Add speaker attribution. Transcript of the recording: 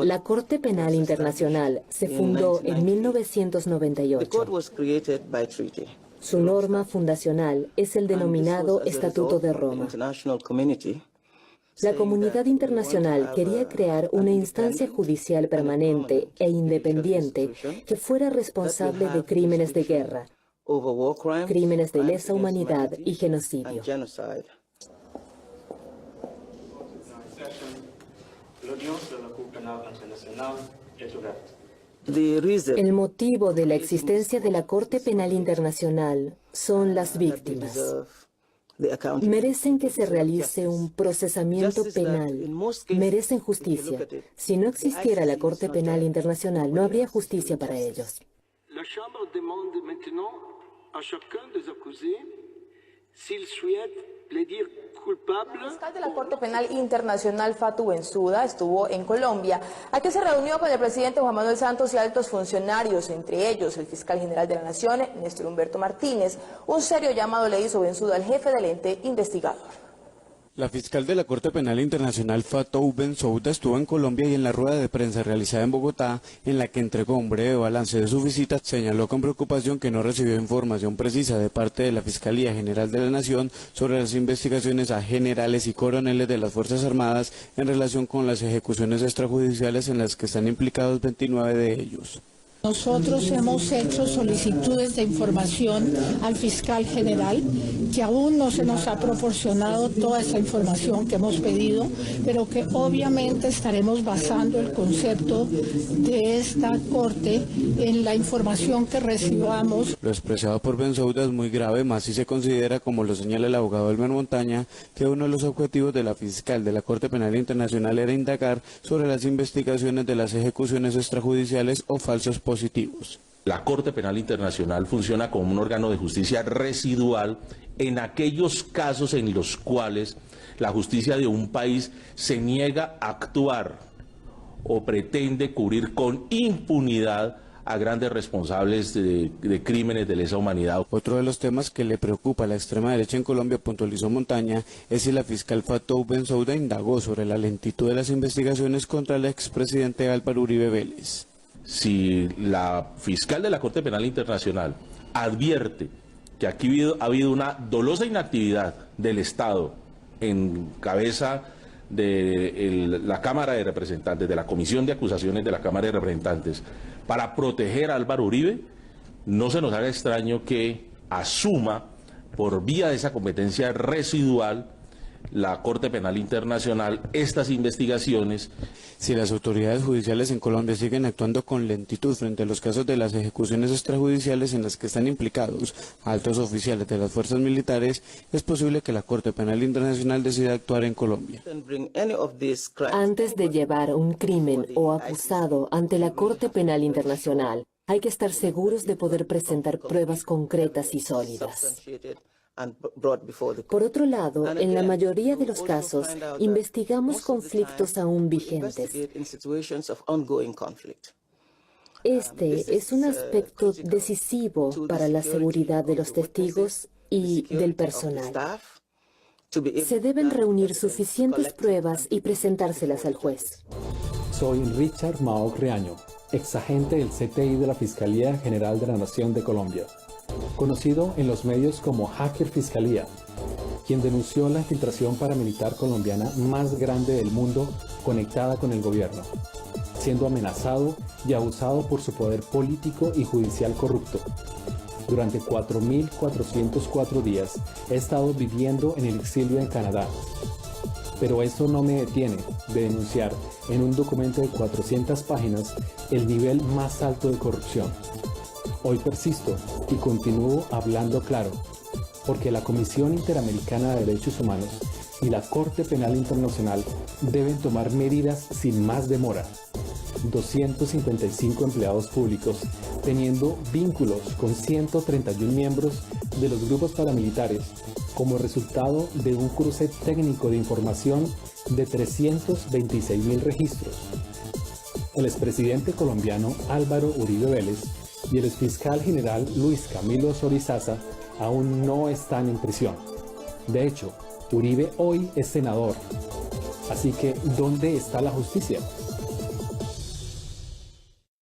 Speaker 1: La Corte Penal Internacional se fundó en 1998. Su norma fundacional es el denominado Estatuto de Roma. La comunidad internacional quería crear una instancia judicial permanente e independiente que fuera responsable de crímenes de guerra, crímenes de lesa humanidad y genocidio. El motivo de la existencia de la Corte Penal Internacional son las víctimas. Merecen que se realice un procesamiento penal, merecen justicia. Si no existiera la Corte Penal Internacional, no habría justicia para ellos.
Speaker 2: La Chambre demande maintenant a chacun des accusés s'il souhaite plaider culpable.
Speaker 3: El fiscal de la Corte Penal Internacional, Fatou Bensouda, estuvo en Colombia. Aquí se reunió con el presidente Juan Manuel Santos y altos funcionarios, entre ellos el fiscal general de la Nación, Néstor Humberto Martínez. Un serio llamado le hizo Bensouda al jefe del ente investigador.
Speaker 4: La fiscal de la Corte Penal Internacional, Fatou Bensouda, estuvo en Colombia y en la rueda de prensa realizada en Bogotá, en la que entregó un breve balance de su visita, señaló con preocupación que no recibió información precisa de parte de la Fiscalía General de la Nación sobre las investigaciones a generales y coroneles de las Fuerzas Armadas en relación con las ejecuciones extrajudiciales en las que están implicados 29 de ellos.
Speaker 5: Nosotros hemos hecho solicitudes de información al fiscal general, que aún no se nos ha proporcionado toda esa información que hemos pedido, pero que obviamente estaremos basando el concepto de esta corte en la información que recibamos.
Speaker 4: Lo expresado por Bensouda es muy grave, más si se considera, como lo señala el abogado Elmer Montaña, que uno de los objetivos de la fiscal de la Corte Penal Internacional era indagar sobre las investigaciones de las ejecuciones extrajudiciales o falsos positivos.
Speaker 6: La Corte Penal Internacional funciona como un órgano de justicia residual en aquellos casos en los cuales la justicia de un país se niega a actuar o pretende cubrir con impunidad a grandes responsables de crímenes de lesa humanidad.
Speaker 4: Otro de los temas que le preocupa a la extrema derecha en Colombia, puntualizó Montaña, es si la fiscal Fatou Bensouda indagó sobre la lentitud de las investigaciones contra el expresidente Álvaro Uribe Vélez.
Speaker 6: Si la fiscal de la Corte Penal Internacional advierte que aquí ha habido una dolosa inactividad del Estado en cabeza de la Cámara de Representantes, de la Comisión de Acusaciones de la Cámara de Representantes, para proteger a Álvaro Uribe, no se nos haga extraño que asuma por vía de esa competencia residual la Corte Penal Internacional estas investigaciones.
Speaker 4: Si las autoridades judiciales en Colombia siguen actuando con lentitud frente a los casos de las ejecuciones extrajudiciales en las que están implicados altos oficiales de las fuerzas militares, es posible que la Corte Penal Internacional decida actuar en Colombia.
Speaker 1: Antes de llevar un crimen o acusado ante la Corte Penal Internacional, hay que estar seguros de poder presentar pruebas concretas y sólidas. Por otro lado, en la mayoría de los casos, investigamos conflictos aún vigentes. Este es un aspecto decisivo para la seguridad de los testigos y del personal. Se deben reunir suficientes pruebas y presentárselas al juez.
Speaker 7: Soy Richard Mao Creaño, exagente del CTI de la Fiscalía General de la Nación de Colombia, conocido en los medios como Hacker Fiscalía, quien denunció la infiltración paramilitar colombiana más grande del mundo conectada con el gobierno, siendo amenazado y abusado por su poder político y judicial corrupto. Durante 4.404 días he estado viviendo en el exilio en Canadá, pero eso no me detiene de denunciar en un documento de 400 páginas el nivel más alto de corrupción. Hoy persisto y continúo hablando claro, porque la Comisión Interamericana de Derechos Humanos y la Corte Penal Internacional deben tomar medidas sin más demora. 255 empleados públicos, teniendo vínculos con 131 miembros de los grupos paramilitares, como resultado de un cruce técnico de información de 326.000 registros. El expresidente colombiano Álvaro Uribe Vélez y el exfiscal general Luis Camilo Sorizaza aún no están en prisión. De hecho, Uribe hoy es senador. Así que, ¿dónde está la justicia?